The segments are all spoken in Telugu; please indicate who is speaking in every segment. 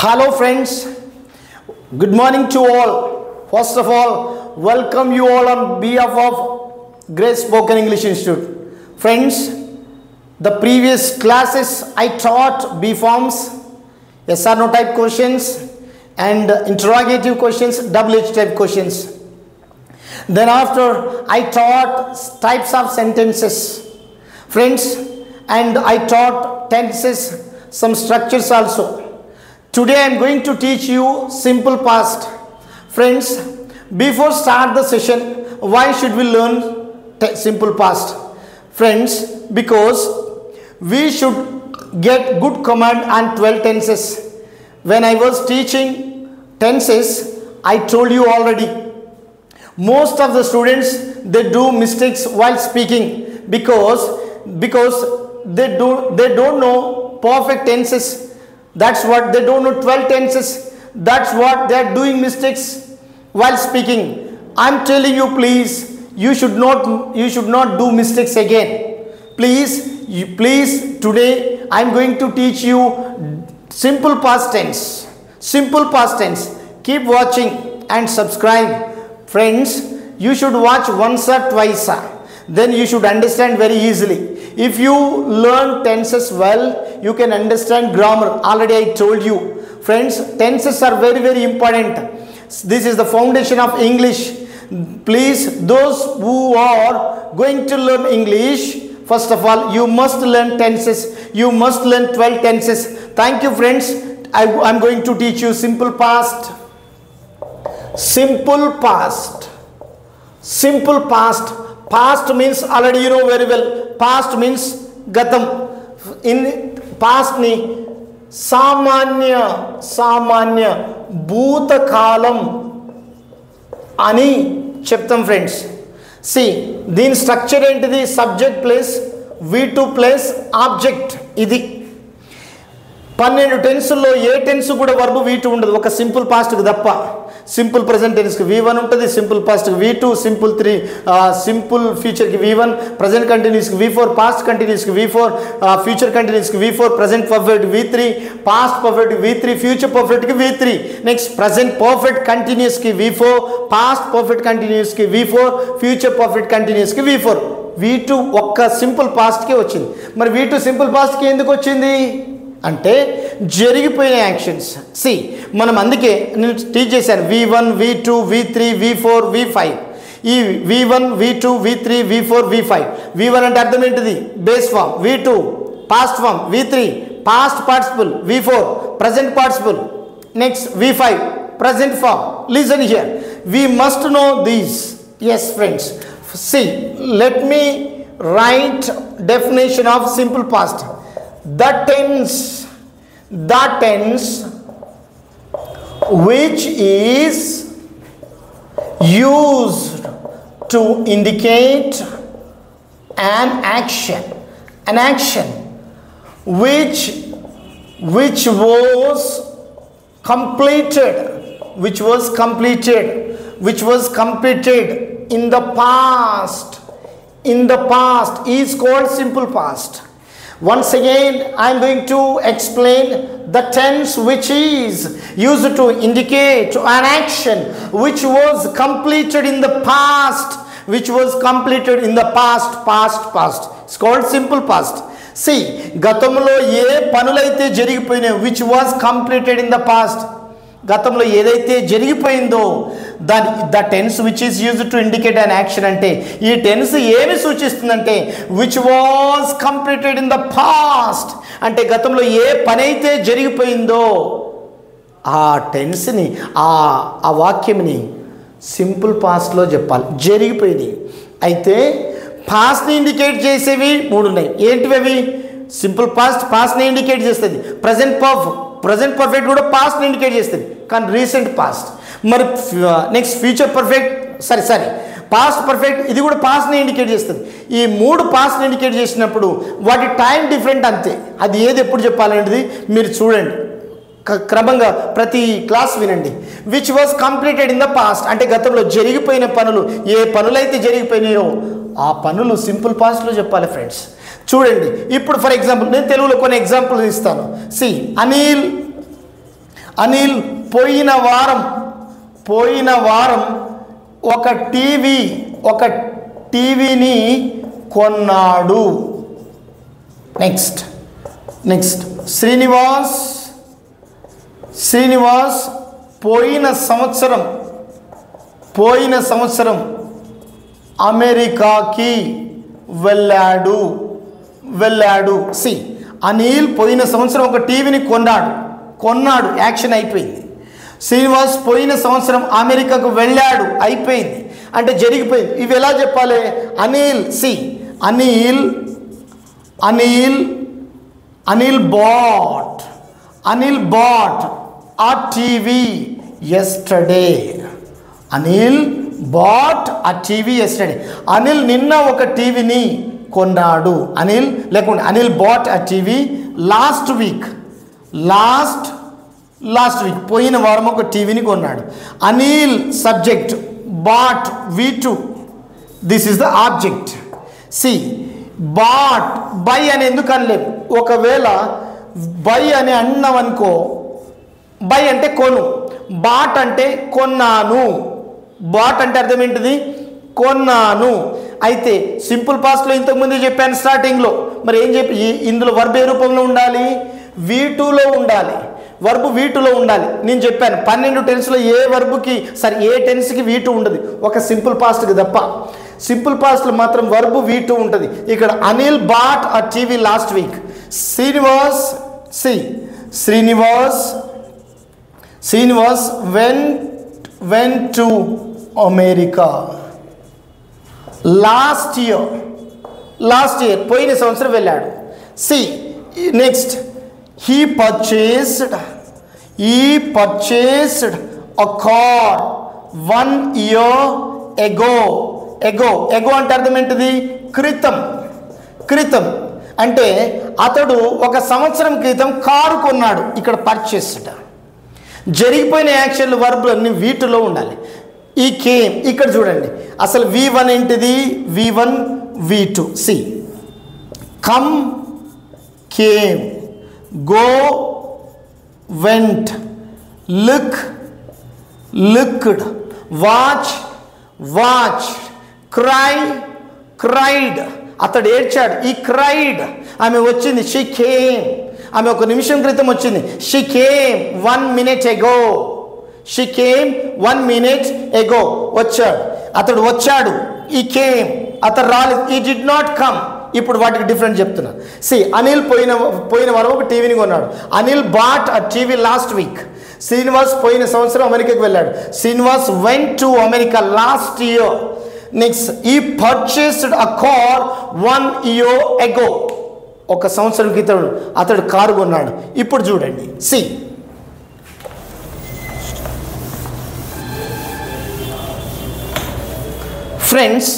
Speaker 1: Hello friends, good morning to all. First of all, welcome you all on behalf of Grace Spoken English Institute. Friends, the previous classes I taught B forms, yes or no type questions and interrogative questions, WH type questions. Then after I taught types of sentences, friends, and I taught tenses, some structures also. Today I am going to teach you simple past. Friends, before start the session, why should we learn simple past? Friends, because we should get good command on 12 tenses. When I was teaching tenses, I told you already. Most of the students, they do mistakes while speaking because they don't know perfect tenses. That's what they don't know 12 tenses. That's what they are doing mistakes while speaking. I'm telling you, please, you should not do mistakes again. Please, today I'm going to teach you simple past tense. Simple past tense. Keep watching and subscribe. Friends, you should watch once or twice. Then you should understand very easily. If you learn tenses well, you can understand grammar. Already I told you. Friends, tenses are very, very important. This is the foundation of English. Please, those who are going to learn English, first of all, you must learn tenses. You must learn 12 tenses. Thank you, friends. I'm going to teach you simple past. Simple past. Simple past. Past means already you know very well. Past means gatam. In past ni samanya bhutakalam ani cheptam, friends. See, దీని స్ట్రక్చర్ ఏంటిది? Subject plus V2 plus object. ఇది 12 టెన్సుల్లో ఏ టెన్స్ కూడా వర్బ్ V2 ఉండదు, ఒక సింపుల్ పాస్ట్కి తప్ప. సింపుల్ ప్రజెంట్ టెన్స్కి V1 ఉంటుంది, సింపుల్ పాస్ట్కి V2, సింపుల్ ఫ్యూచర్కి V1, ప్రజెంట్ కంటిన్యూస్కి V4, పాస్ట్ కంటిన్యూస్కి V4, ఫ్యూచర్ కంటిన్యూస్కి V4, present perfect V3, past perfect V3, future పర్ఫెక్ట్కి V3. నెక్స్ట్ ప్రజెంట్ పర్ఫెక్ట్ కంటిన్యూస్కి V4, పాస్ట్ పర్ఫెక్ట్ కంటిన్యూస్కి V4, ఫ్యూచర్ పర్ఫెక్ట్ కంటిన్యూస్కి V4. V2 ఒక్క సింపుల్ పాస్ట్కే వచ్చింది. మరి V2 సింపుల్ పాస్ట్కి ఎందుకు వచ్చింది అంటే జరిగిపోయిన యాక్షన్స్. సి, మనం అందుకే నేను టీచ్ చేశాను V1, V2, V3, V4, V5. ఈ V1, V2, V3, V4, V5. V1 అంటే అర్థం ఏంటిది? Base form. V2 past form. V3 past participle. V4 present participle. Next V5 present form. Listen here, we must know these. Yes friends, see, let me write definition of simple past. The tense which is used to indicate an action which was completed in the past is called simple past. Once again, I am going to explain the tense which is used to indicate an action which was completed in the past. Past. It's called simple past. See, gatamlo ye panulaithe jarigipayinayo which was completed in the past. గతంలో ఏదైతే జరిగిపోయిందో the tense which is used to indicate an action అంటే ఈ టెన్స్ ఏమి సూచిస్తుందంటే which was completed in the past. అంటే గతంలో ఏ పని అయితే జరిగిపోయిందో ఆ టెన్స్ని ఆ వాక్యంని సింపుల్ పాస్ట్లో చెప్పాలి. జరిగిపోయింది అయితే పాస్ట్ని ఇండికేట్ చేసేవి 3 ఉన్నాయి. ఏంటివి అవి? సింపుల్ పాస్ట్ని ఇండికేట్ చేస్తుంది. ప్రజెంట్ పర్ఫెక్ట్ కూడా పాస్ట్ని ఇండికేట్ చేస్తుంది, కానీ రీసెంట్ పాస్ట్. మరి next future perfect past perfect, ఇది కూడా పాస్ట్ని ఇండికేట్ చేస్తుంది. ఈ 3 పాస్ట్ని ఇండికేట్ చేసినప్పుడు వాటి టైం డిఫరెంట్ అంతే. అది ఏది ఎప్పుడు చెప్పాలనేది మీరు చూడండి, క్రమంగా ప్రతి క్లాస్ వినండి. Which was completed in the past అంటే గతంలో జరిగిపోయిన పనులు, ఏ పనులైతే జరిగిపోయినాయో ఆ పనులు సింపుల్ పాస్ట్లో చెప్పాలి ఫ్రెండ్స్. చూడండి ఇప్పుడు ఫర్ ఎగ్జాంపుల్ నేను తెలుగులో కొన్ని ఎగ్జాంపుల్స్ ఇస్తాను. సి అనిల్ పోయిన వారం ఒక టీవీని కొన్నాడు. నెక్స్ట్ శ్రీనివాస్ పోయిన సంవత్సరం అమెరికాకి వెళ్ళాడు. సి అనిల్ పోయిన సంవత్సరం ఒక టీవీని కొన్నాడు, యాక్షన్ అయిపోయింది. శ్రీనివాస్ పోయిన సంవత్సరం అమెరికాకు వెళ్ళాడు, అయిపోయింది, అంటే జరిగిపోయింది. ఇవి ఎలా చెప్పాలి? Anil bought a TV yesterday. Anil bought a TV yesterday. Anil నిన్న ఒక టీవీని కొన్నాడు. Anil bought a TV last week పోయిన వారం ఒక టీవీని కొన్నాడు. Anil subject, bought V2, this is the object. See bought buy అని ఎందుకు అనలేదు? ఒకవేళ బై అని అన్నామనుకో, బై అంటే కొను, బాట్ అంటే కొన్నాను. బాట్ అంటే అర్థం ఏంటిది? కొన్నాను. అయితే సింపుల్ పాస్ట్లో ఇంతకుముందు చెప్పాను స్టార్టింగ్లో. మరి ఏం చెప్పి ఇందులో వర్బ్ ఏ రూపంలో ఉండాలి? V2లో ఉండాలి. వర్బ్ V2లో ఉండాలి. నేను చెప్పాను 12 టెన్స్లో ఏ టెన్స్కి V2 ఉండదు, ఒక సింపుల్ పాస్ట్కి తప్ప. సింపుల్ పాస్ట్లో మాత్రం వర్బ్ V2 ఉంటుంది. ఇక్కడ Anil bought a TV last week. Srinivas went to America last year పోయిన సంవత్సరం వెళ్ళాడు. Next he purchased a car 1 year ago. Ago అంటే అర్థం ఏంటిది? క్రితం అంటే అతడు ఒక సంవత్సరం క్రితం కారు కొన్నాడు. ఇక్కడ పర్చేస్డ్. జరిగిపోయిన యాక్షన్లు వర్బులు అన్ని వీటిలో ఉండాలి. ఈ కేమ్ ఇక్కడ చూడండి, అసలు V1 ఏంటిది? V1 V2. See come, came, go, went, looked, watch, cried, అతడు ఏడ్చాడు. ఈ క్రైడ్ ఆమె వచ్చింది. షీ కేమ్, ఆమె ఒక నిమిషం క్రితం వచ్చింది. She came 1 minute ago. అతడు వచ్చాడు. ఈ కేమ్, అతడు రాలేదు. ఈ డిడ్ నాట్ కమ్. ఇప్పుడు వాటికి డిఫరెంట్ చెప్తున్నా. అనిల్ పోయిన వారం ఒక టీవీని కొన్నాడు. Anil bought a TV last week. Srinivas పోయిన సంవత్సరం అమెరికాకి వెళ్ళాడు. Srinivas went to America last year. Next he purchased a car 1 year ago. ఒక సంవత్సరం క్రితం అతడు కారు కొన్నాడు. ఇప్పుడు చూడండి, friends,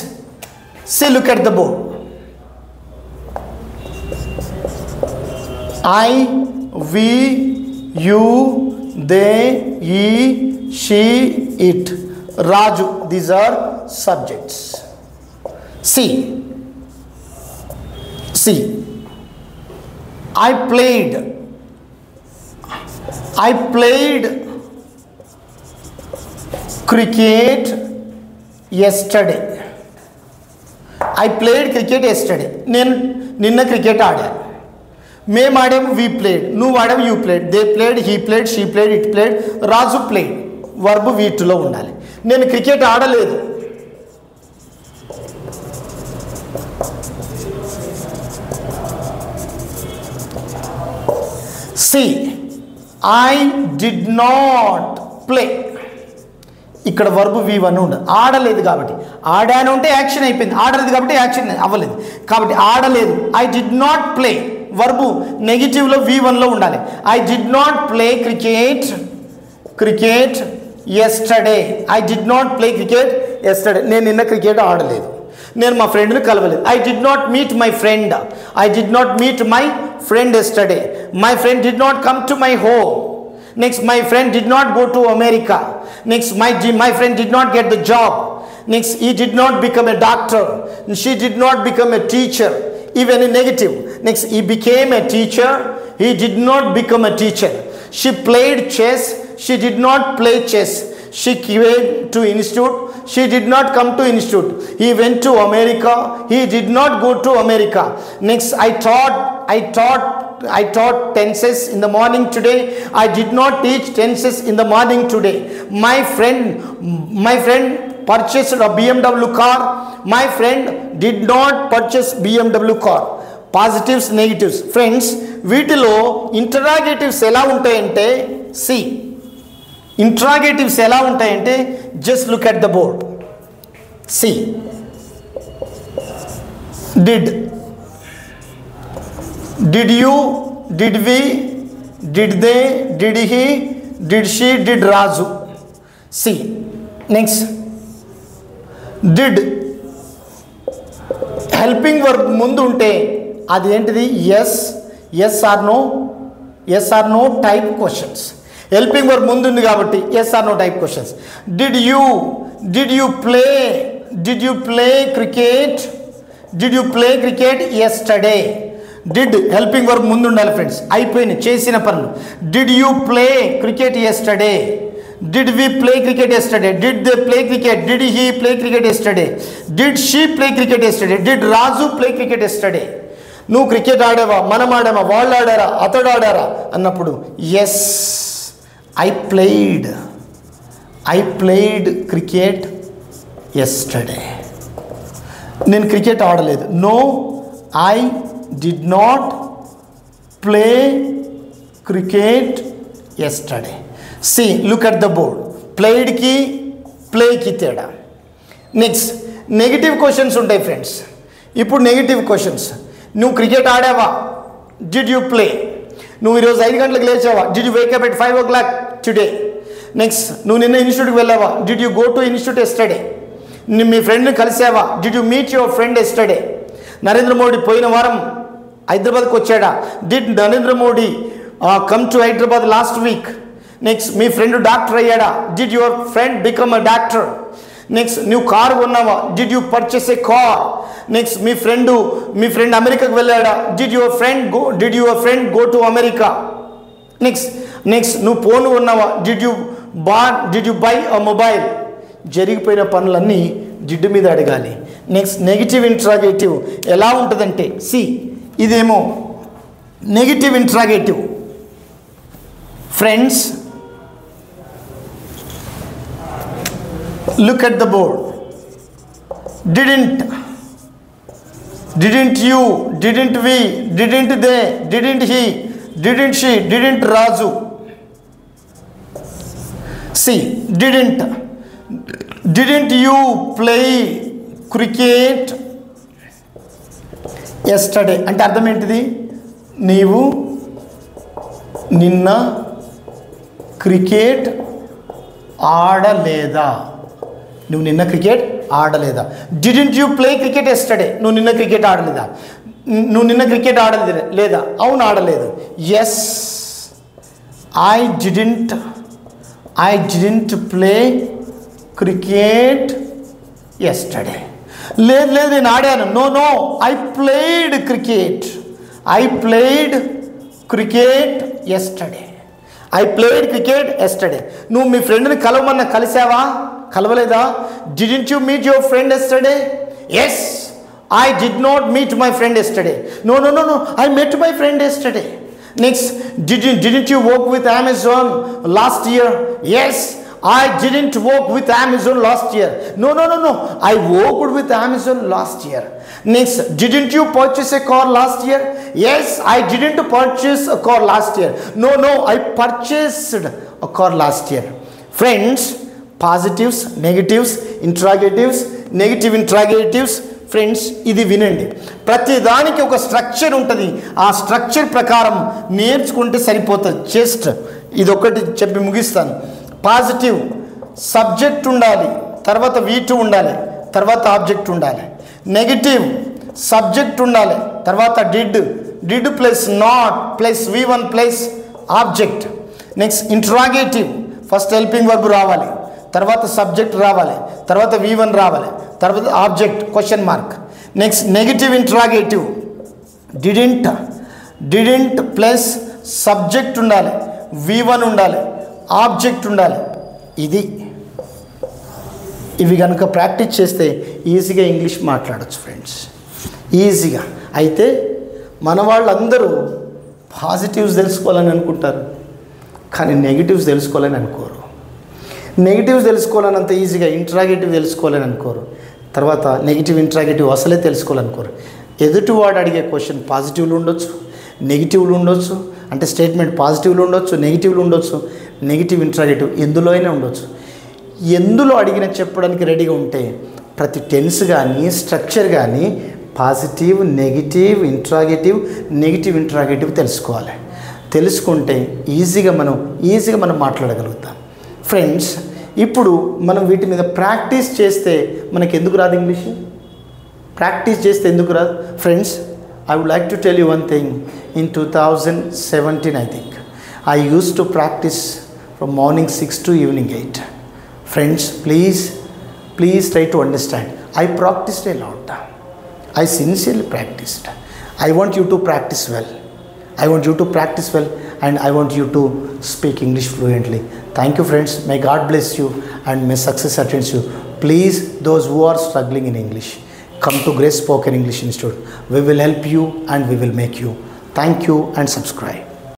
Speaker 1: look at the board. I, we, you, they, he, she, it, Raju, these are subjects. See, I played cricket yesterday. నేను నిన్న క్రికెట్ ఆడాను. మేము ఆడాము, వీ ప్లేడ్. నువ్వు ఆడాము, you played. They played, he played, she played, it played, Raju played. Verb వీటిలో ఉండాలి. నేను క్రికెట్ ఆడలేదు. I did not play. ఇక్కడ వర్బ్ V1 ఉండదు, ఆడలేదు కాబట్టి. ఆడాను అంటే యాక్షన్ అయిపోయింది, ఆడలేదు కాబట్టి యాక్షన్ అవ్వలేదు, కాబట్టి ఆడలేదు. I did not play, verb నెగిటివ్లో V1లో ఉండాలి. I did not play cricket yesterday. I did not play cricket yesterday. నేను నిన్న క్రికెట్ ఆడలేదు. నేను మా ఫ్రెండ్ని కలవలేదు. I did not meet my friend. I did not meet my friend yesterday. My friend did not come to my home. Next, my friend did not go to America. Next, my friend did not get the job. Next, he did not become a doctor. She did not become a teacher. even negative. Next, he became a teacher. He did not become a teacher. She played chess. She did not play chess. She came to institute. She did not come to institute. He went to America. He did not go to America. Next, I taught tenses in the morning today. I did not teach tenses in the morning today. My friend purchased a BMW car. My friend did not purchase BMW car. Positives, negatives. Friends, వీటిలో ఇంటరాగేటివ్స్ ఎలా ఉంటాయంటే ఇంటరాగేటివ్స్ ఎలా ఉంటాయంటే just look at the board. did you, did we, did they, did he, did she, did Raju. Next, did helping verb ముందు ఉంటే అది ఏంటిది? yes or no type questions. Helping verb ముందు ఉంది కాబట్టి yes or no type questions. did you play cricket yesterday? did helping verb ముందు ఉండాలి ఫ్రెండ్స్. అయిపోయింది చేసిన పనులు. did you play cricket yesterday? did we play cricket yesterday? did they play cricket? did he play cricket yesterday? did she play cricket yesterday? did Raju play cricket yesterday? నువ్వు క్రికెట్ ఆడావా, మనం ఆడామా, వాళ్ళు ఆడారా, అతడు ఆడారా అన్నప్పుడు yes I played cricket yesterday. నేను క్రికెట్ ఆడలేదు. No I did not play cricket yesterday. Look at the board. ప్లేడ్కి ప్లేకి తేడా. నెక్స్ట్, నెగిటివ్ క్వశ్చన్స్ ఉంటాయి ఫ్రెండ్స్. ఇప్పుడు నెగిటివ్ క్వశ్చన్స్. నువ్వు క్రికెట్ ఆడావా? Did you play? నువ్వు ఈరోజు 5 గంటలకు లేచావా? Did you wake up at 5 o'clock today? Next, నువ్వు నిన్న ఇన్స్టిట్యూట్కి వెళ్ళావా? Did you go to institute yesterday? మీ ఫ్రెండ్ని కలిసావా? Did you meet your friend yesterday? Narendra Modi పోయిన వారం హైదరాబాద్కి వచ్చాడా? Did Narendra Modi come to Hyderabad last week? Next, మీ ఫ్రెండ్ డాక్టర్ అయ్యాడా? Did your friend become a doctor? Next, నువ్వు కారు కొన్నావా? Did you purchase a car? Next, మీ ఫ్రెండ్ అమెరికాకి వెళ్ళాడా? Did your friend go to America? Next నువ్వు ఫోన్ కొన్నావా? Did you buy a mobile? జరిగిపోయిన పనులన్నీ జిడ్డు మీద అడగాలి. నెక్స్ట్, నెగిటివ్ ఇంట్రాగేటివ్ ఎలా ఉంటుందంటే ఇదేమో negative interrogative. Friends, look at the board. Didn't you, didn't we, didn't they, didn't he, didn't she, didn't Raju. Didn't you play cricket yesterday? అంటే అర్థం ఏంటిది? నీవు నిన్న క్రికెట్ ఆడలేదా? నువ్వు నిన్న క్రికెట్ ఆడలేదా? Didn't you play cricket yesterday? నువ్వు నిన్న క్రికెట్ ఆడలేదా? నువ్వు నిన్న క్రికెట్ ఆడలేదు లేదా? అవును, ఆడలేదు. Yes I didn't play cricket yesterday. లేదు నేను ఆడాను. No I played cricket yesterday. I played cricket yesterday. నువ్వు మీ ఫ్రెండ్ని కలవమన్నా కలిసావా? కలవలేదా? Didn't you meet your friend yesterday? Yes I did not meet my friend yesterday. No I met my friend yesterday. Next, didn't you work with Amazon last year? Yes I didn't work with Amazon last year. No I worked with Amazon last year. Next, didn't you purchase a car last year? Yes, I didn't purchase a car last year. No I purchased a car last year. Friends, positives, negatives, interrogatives, negative interrogatives. Friends, ఇది వినండి. ప్రతి దానికి ఒక స్ట్రక్చర్ ఉంటుంది. ఆ స్ట్రక్చర్ ప్రకారం నేర్చుకుంటే సరిపోతుంది. జస్ట్ ఇదొకటి చెప్పి ముగిస్తాను. పాజిటివ్ సబ్జెక్ట్ ఉండాలి, తర్వాత V2 ఉండాలి, తర్వాత ఆబ్జెక్ట్ ఉండాలి. నెగిటివ్ సబ్జెక్ట్ ఉండాలి, తర్వాత did plus not plus V1 plus object. Next, interrogative first helping verb రావాలి, తర్వాత సబ్జెక్ట్ రావాలి, తర్వాత V1 రావాలి, తర్వాత object question mark. Next, negative interrogative didn't plus subject ఉండాలి, V1 ఉండాలి, ఆబ్జెక్ట్ ఉండాలి. ఇవి కనుక ప్రాక్టీస్ చేస్తే ఈజీగా ఇంగ్లీష్ మాట్లాడచ్చు ఫ్రెండ్స్, ఈజీగా. అయితే మన వాళ్ళందరూ పాజిటివ్స్ తెలుసుకోవాలని అనుకుంటారు, కానీ నెగిటివ్స్ తెలుసుకోవాలని అనుకోరు. నెగిటివ్స్ తెలుసుకోవాలని అంత ఈజీగా ఇంట్రాగేటివ్ తెలుసుకోవాలని అనుకోరు. తర్వాత నెగిటివ్ ఇంట్రాగేటివ్ అసలే తెలుసుకోవాలనుకోరు. ఎదుటివాడు అడిగే క్వశ్చన్ పాజిటివ్లు ఉండొచ్చు, నెగిటివ్లు ఉండొచ్చు, అంటే స్టేట్మెంట్ పాజిటివ్లు ఉండొచ్చు, నెగిటివ్లు ఉండొచ్చు, నెగిటివ్ ఇంట్రాగేటివ్ ఎందులో అయినా ఉండొచ్చు. ఎందులో అడిగిన చెప్పడానికి రెడీగా ఉంటే ప్రతి టెన్స్ కానీ స్ట్రక్చర్ కానీ పాజిటివ్, నెగిటివ్, ఇంట్రాగేటివ్ తెలుసుకోవాలి. తెలుసుకుంటే ఈజీగా మనం మాట్లాడగలుగుతాం. ఫ్రెండ్స్, ఇప్పుడు మనం వీటి మీద ప్రాక్టీస్ చేస్తే మనకి ఎందుకు రాదు ఇంగ్లీష్? ప్రాక్టీస్ చేస్తే ఎందుకు రాదు? Friends, I would like to tell you one thing. In 2017, I think, I used to practice from morning 6 to evening 8. Friends, please try to understand. I practiced a lot. I sincerely practiced. I want you to practice well. And I want you to speak English fluently. Thank you, friends. May God bless you and may success attend you. Please, those who are struggling in English, come to Grace Spoken English Institute. We will help you and we will make you. Thank you and subscribe.